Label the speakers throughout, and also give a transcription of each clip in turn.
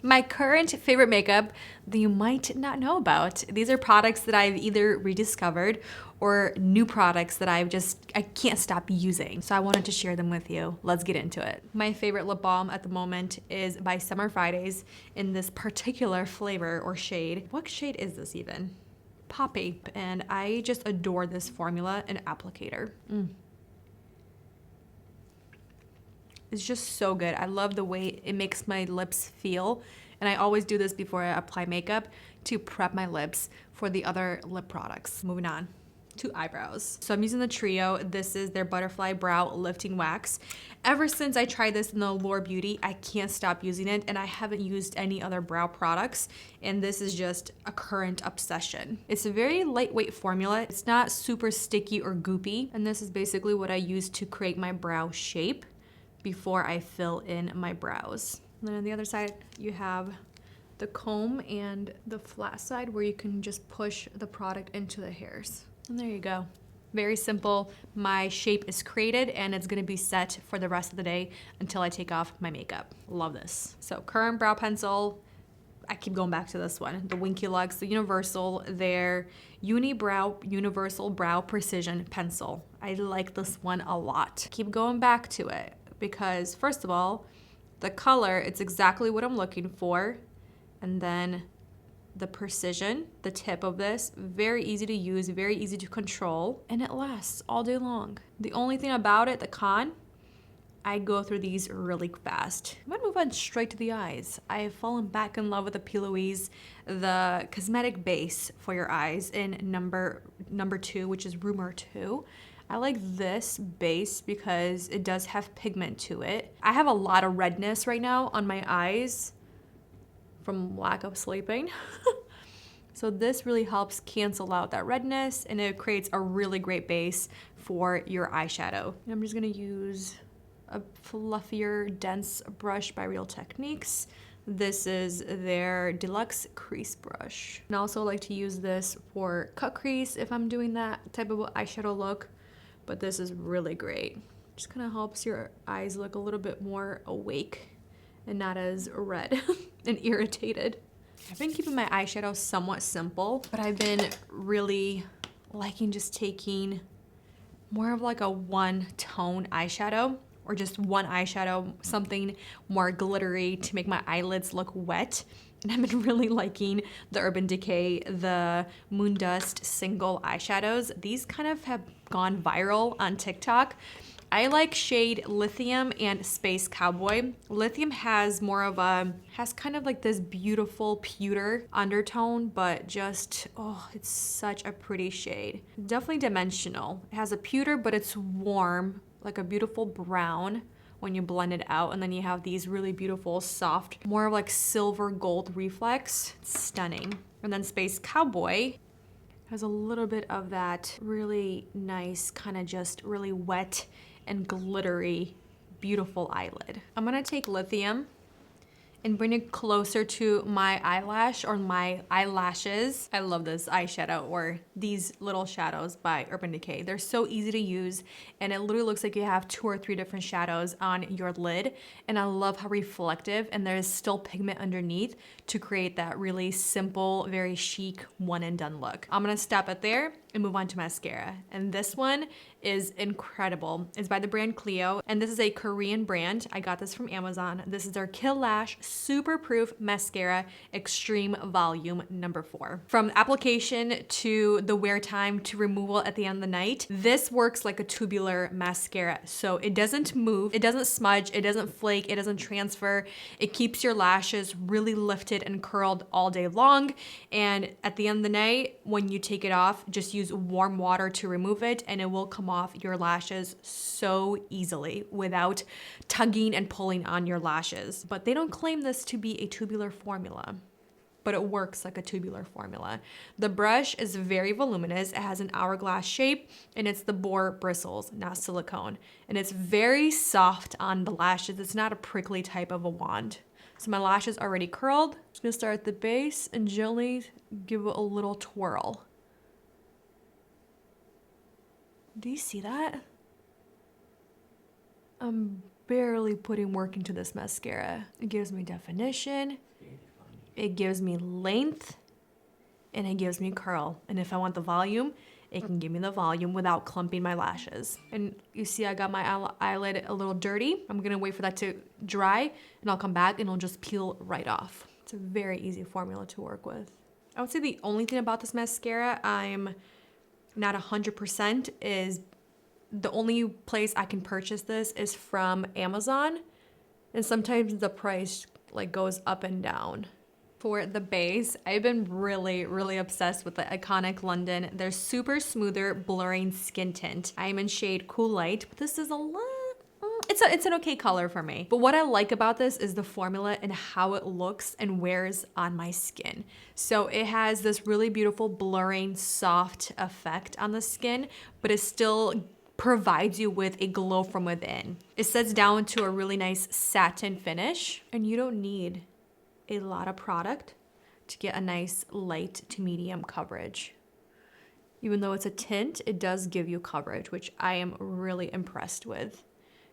Speaker 1: My current favorite makeup that you might not know about. These are products that I've either rediscovered or new products that I can't stop using. So I wanted to share them with you. Let's get into it. My favorite lip balm at the moment is by Summer Fridays in this particular flavor or shade. What shade is this even? Poppy. And I just adore this formula and applicator. It's just so good. I love the way it makes my lips feel. And I always do this before I apply makeup to prep my lips for the other lip products. Moving on to eyebrows. So I'm using the Trio. This is their Butterfly Brow Lifting Wax. Ever since I tried this in the Allure Beauty, I can't stop using it, and I haven't used any other brow products, and this is just a current obsession. It's a very lightweight formula. It's not super sticky or goopy, and this is basically what I use to create my brow shape before I fill in my brows. And then on the other side, you have the comb and the flat side where you can just push the product into the hairs. And there you go. Very simple. My shape is created and it's gonna be set for the rest of the day until I take off my makeup. Love this. So current brow pencil, I keep going back to this one, the Winky Lux, the Universal, their Unibrow Universal Brow Precision Pencil. I like this one a lot. Keep going back to it because first of all, the color, it's exactly what I'm looking for. And then the precision, the tip of this, very easy to use, very easy to control, and it lasts all day long. The only thing about it, the con, I go through these really fast. I'm gonna move on straight to the eyes. I have fallen back in love with the P. Louise, the cosmetic base for your eyes in number 2, which is Rumor 2. I like this base because it does have pigment to it. I have a lot of redness right now on my eyes from lack of sleeping. So this really helps cancel out that redness and it creates a really great base for your eyeshadow. And I'm just gonna use a fluffier, dense brush by Real Techniques. This is their Deluxe Crease Brush. And I also like to use this for cut crease if I'm doing that type of eyeshadow look. But this is really great. Just kind of helps your eyes look a little bit more awake and not as red and irritated. I've been keeping my eyeshadow somewhat simple, but I've been really liking just taking more of like a one-tone eyeshadow or just one eyeshadow, something more glittery to make my eyelids look wet. And I've been really liking the Urban Decay, the Moondust single eyeshadows. These kind of have gone viral on TikTok. I like shade Lithium and Space Cowboy. Lithium has has kind of like this beautiful pewter undertone, but just, oh, it's such a pretty shade. Definitely dimensional. It has a pewter, but it's warm, like a beautiful brown when you blend it out. And then you have these really beautiful, soft, more of like silver gold reflex. It's stunning. And then Space Cowboy has a little bit of that really nice, kind of just really wet and glittery, beautiful eyelid. I'm gonna take Lithium and bring it closer to my eyelash or my eyelashes. I love this eyeshadow or these little shadows by Urban Decay. They're so easy to use and it literally looks like you have 2 or 3 different shadows on your lid. And I love how reflective and there's still pigment underneath to create that really simple, very chic one and done look. I'm gonna stop it there and move on to mascara. And this one is incredible. It's by the brand Clio, and this is a Korean brand. I got this from Amazon. This is their Kill Lash Super Proof Mascara Extreme Volume number 4. From application to the wear time to removal at the end of the night, this works like a tubular mascara. So it doesn't move, it doesn't smudge, it doesn't flake, it doesn't transfer. It keeps your lashes really lifted and curled all day long. And at the end of the night, when you take it off, just use warm water to remove it and it will come off your lashes so easily without tugging and pulling on your lashes. But they don't claim this to be a tubular formula, but it works like a tubular formula. The brush is very voluminous. It has an hourglass shape and it's the boar bristles, not silicone. And it's very soft on the lashes. It's not a prickly type of a wand. So my lashes are already curled. Just gonna start at the base and gently give it a little twirl. Do you see that? I'm barely putting work into this mascara. It gives me definition. It gives me length and it gives me curl. And if I want the volume, it can give me the volume without clumping my lashes. And you see I got my eyelid a little dirty. I'm gonna wait for that to dry and I'll come back and it'll just peel right off. It's a very easy formula to work with. I would say the only thing about this mascara I'm not 100% is the only place I can purchase this is from Amazon. And sometimes the price like goes up and down. For the base, I've been really obsessed with the iconic London. Their super smoother blurring skin tint. I am in shade Cool Light, but this is a lot. It's an okay color for me. But what I like about this is the formula and how it looks and wears on my skin. So it has this really beautiful blurring, soft effect on the skin, but it still provides you with a glow from within. It sets down to a really nice satin finish, and you don't need a lot of product to get a nice light to medium coverage. Even though it's a tint, it does give you coverage, which I am really impressed with.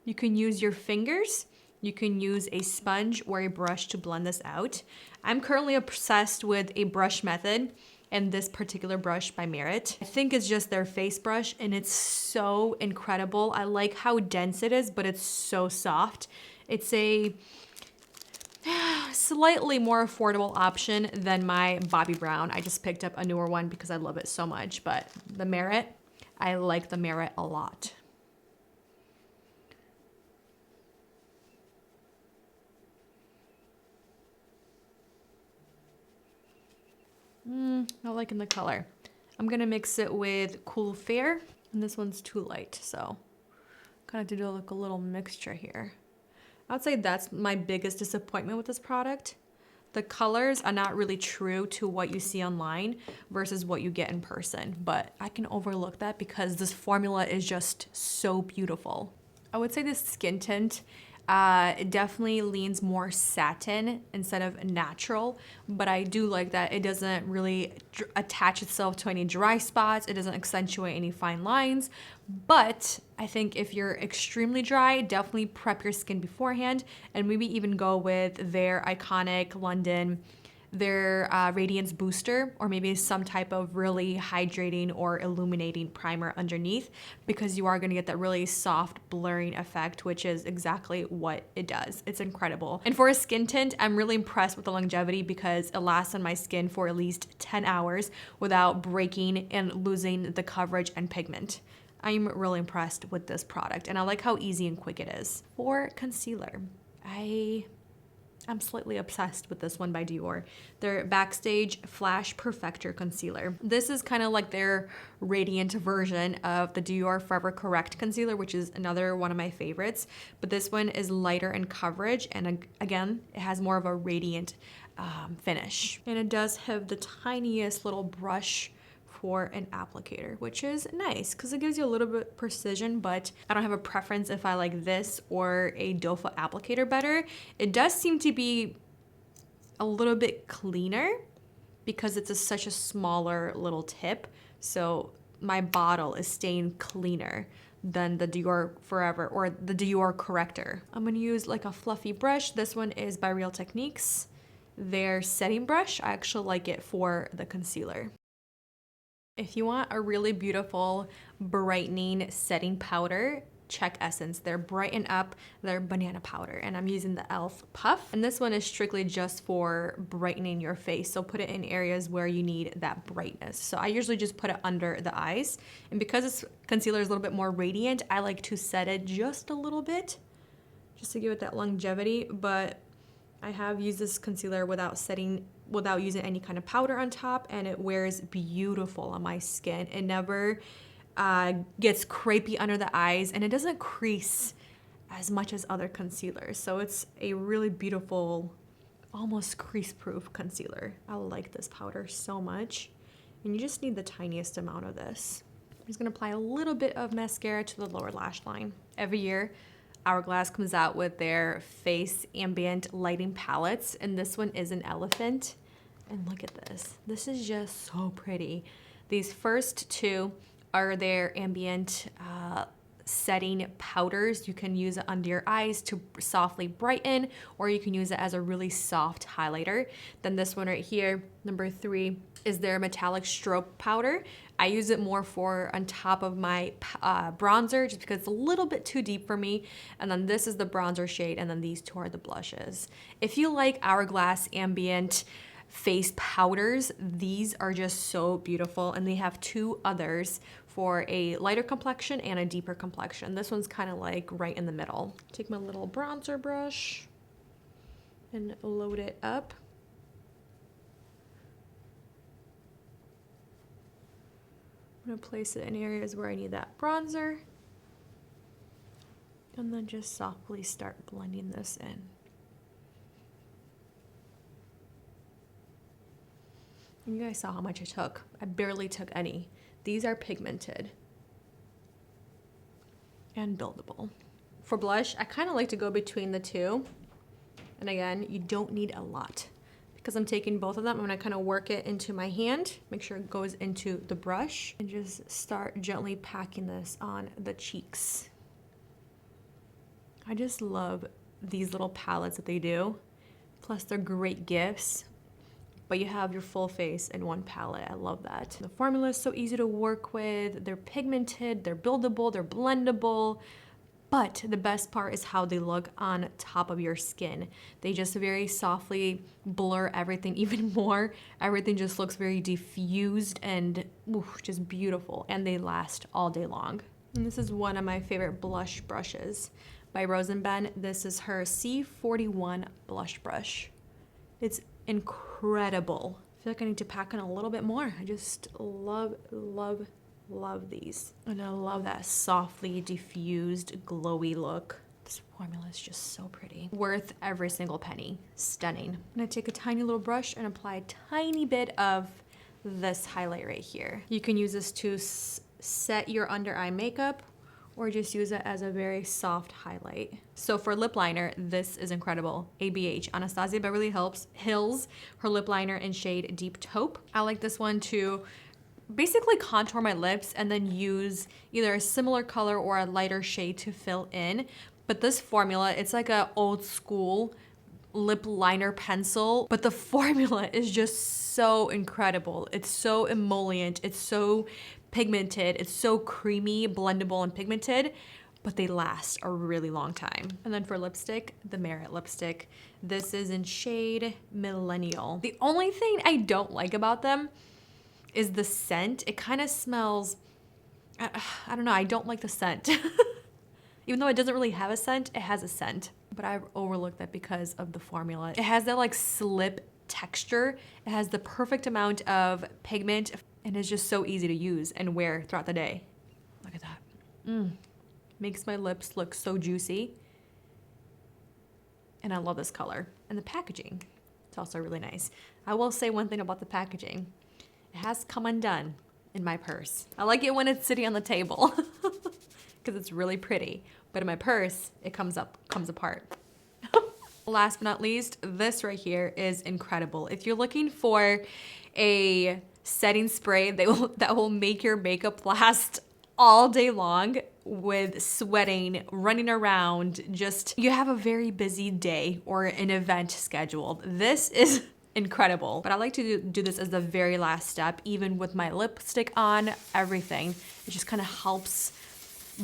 Speaker 1: You can use your fingers, you can use a sponge or a brush to blend this out. I'm currently obsessed with a brush method and this particular brush by Merit. I think it's just their face brush and it's so incredible. I like how dense it is, but it's so soft. It's a slightly more affordable option than my Bobbi Brown. I just picked up a newer one because I love it so much, but the Merit, I like the Merit a lot. Not liking the color. I'm gonna mix it with Cool Fair, and this one's too light, so kind of have to do like a little mixture here. I would say that's my biggest disappointment with this product. The colors are not really true to what you see online versus what you get in person, but I can overlook that because this formula is just so beautiful. I would say this skin tint, it definitely leans more satin instead of natural, but I do like that it doesn't really attach itself to any dry spots. It doesn't accentuate any fine lines, but I think if you're extremely dry, definitely prep your skin beforehand and maybe even go with their iconic London, their Radiance Booster, or maybe some type of really hydrating or illuminating primer underneath, because you are gonna get that really soft blurring effect, which is exactly what it does. It's incredible. And for a skin tint, I'm really impressed with the longevity because it lasts on my skin for at least 10 hours without breaking and losing the coverage and pigment. I'm really impressed with this product and I like how easy and quick it is. For concealer, I'm slightly obsessed with this one by Dior. Their Backstage Flash Perfector Concealer. This is kind of like their radiant version of the Dior Forever Correct Concealer, which is another one of my favorites. But this one is lighter in coverage and again, it has more of a radiant finish. And it does have the tiniest little brush for an applicator, which is nice because it gives you a little bit precision, but I don't have a preference if I like this or a doe foot applicator better. It does seem to be a little bit cleaner because it's such a smaller little tip. So my bottle is staying cleaner than the Dior Forever or the Dior Corrector. I'm gonna use like a fluffy brush. This one is by Real Techniques. Their setting brush, I actually like it for the concealer. If you want a really beautiful brightening setting powder, check Essence. They're Brighten Up, their banana powder, and I'm using the e.l.f. Puff. And this one is strictly just for brightening your face. So put it in areas where you need that brightness. So I usually just put it under the eyes. And because this concealer is a little bit more radiant, I like to set it just a little bit, just to give it that longevity. But I have used this concealer without using any kind of powder on top, and it wears beautiful on my skin. It never gets crepey under the eyes, and it doesn't crease as much as other concealers. So it's a really beautiful, almost crease-proof concealer. I like this powder so much. And you just need the tiniest amount of this. I'm just gonna apply a little bit of mascara to the lower lash line. Every year, Hourglass comes out with their face ambient lighting palettes, and this one is an elephant. And look at this. This is just so pretty. These first two are their ambient setting powders. You can use it under your eyes to softly brighten, or you can use it as a really soft highlighter. Then this one right here, number 3, is their metallic stroke powder. I use it more for on top of my bronzer just because it's a little bit too deep for me. And then this is the bronzer shade, and then these 2 are the blushes. If you like Hourglass Ambient face powders, these are just so beautiful, and they have 2 others for a lighter complexion and a deeper complexion. This one's kind of like right in the middle. Take my little bronzer brush and load it up. I'm gonna place it in areas where I need that bronzer, and then just softly start blending this in. And you guys saw how much I took. I barely took any. These are pigmented and buildable. For blush, I kind of like to go between the 2. And again, you don't need a lot. Because I'm taking both of them, I'm gonna kind of work it into my hand, make sure it goes into the brush, and just start gently packing this on the cheeks. I just love these little palettes that they do. Plus, they're great gifts. But you have your full face in one palette. I love that. The formula is so easy to work with. They're pigmented, they're buildable, they're blendable. But the best part is how they look on top of your skin. They just very softly blur everything even more. Everything just looks very diffused and just beautiful. And they last all day long. And this is one of my favorite blush brushes by Rose & Ben. This is her C41 blush brush. It's incredible. I feel like I need to pack on a little bit more. I just love, love, love these. And I love that softly diffused, glowy look. This formula is just so pretty. Worth every single penny. Stunning. I'm gonna take a tiny little brush and apply a tiny bit of this highlight right here. You can use this to set your under eye makeup, or just use it as a very soft highlight. So for lip liner, this is incredible. ABH, Anastasia Beverly Hills, her lip liner in shade Deep Taupe. I like this one to basically contour my lips and then use either a similar color or a lighter shade to fill in. But this formula, it's like a old school lip liner pencil, but the formula is just so incredible. It's so emollient, it's so pigmented, it's so creamy, blendable, and pigmented, but they last a really long time. And then for lipstick, the Merit lipstick. This is in shade Millennial. The only thing I don't like about them is the scent. It kind of smells, I don't know, I don't like the scent. Even though it doesn't really have a scent, it has a scent. But I've overlooked that because of the formula. It has that like slip texture. It has the perfect amount of pigment, and it's just so easy to use and wear throughout the day. Look at that. Makes my lips look so juicy. And I love this color. And the packaging, it's also really nice. I will say one thing about the packaging. It has come undone in my purse. I like it when it's sitting on the table because it's really pretty. But in my purse, it comes apart. Last but not least, this right here is incredible. If you're looking for a setting spray that will make your makeup last all day long with sweating, running around, just you have a very busy day or an event scheduled, this is incredible. But I like to do this as the very last step, even with my lipstick on, everything. It just kind of helps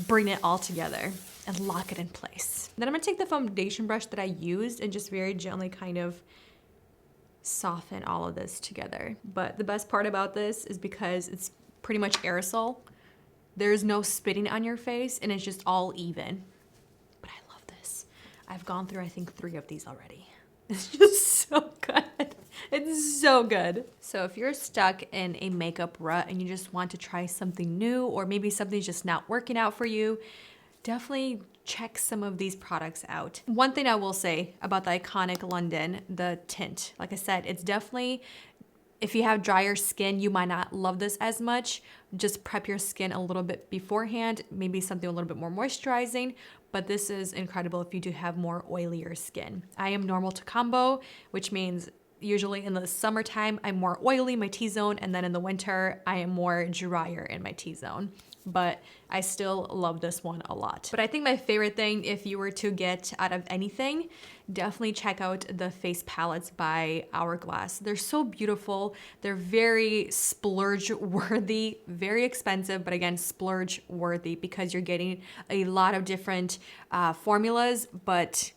Speaker 1: bring it all together and lock it in place. Then I'm gonna take the foundation brush that I used and just very gently kind of soften all of this together. But the best part about this is because it's pretty much aerosol, there's no spitting on your face and it's just all even. But I love this. I've gone through, I think, 3 of these already. It's just so good. It's so good. So if you're stuck in a makeup rut and you just want to try something new, or maybe something's just not working out for you, definitely check some of these products out. One thing I will say about the iconic London, the Tint, like I said, it's definitely, if you have drier skin, you might not love this as much. Just prep your skin a little bit beforehand, maybe something a little bit more moisturizing, but this is incredible if you do have more oilier skin. I am normal to combo, which means usually in the summertime, I'm more oily, my T-zone, and then in the winter, I am more drier in my T-zone. but I still love this one a lot. But I think my favorite thing, if you were to get out of anything, definitely check out the face palettes by Hourglass. They're so beautiful. They're very splurge worthy, very expensive, but again, splurge worthy because you're getting a lot of different formulas, but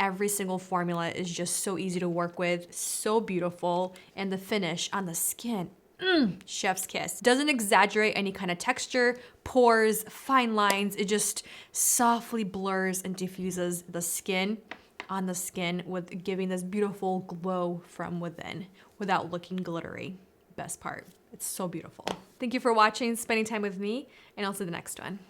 Speaker 1: every single formula is just so easy to work with, so beautiful, and the finish on the skin, chef's kiss. Doesn't exaggerate any kind of texture, pores, fine lines. It just softly blurs and diffuses the skin on the skin with giving this beautiful glow from within without looking glittery. Best part, it's so beautiful. Thank you for watching, spending time with me, and I'll see you in the next one.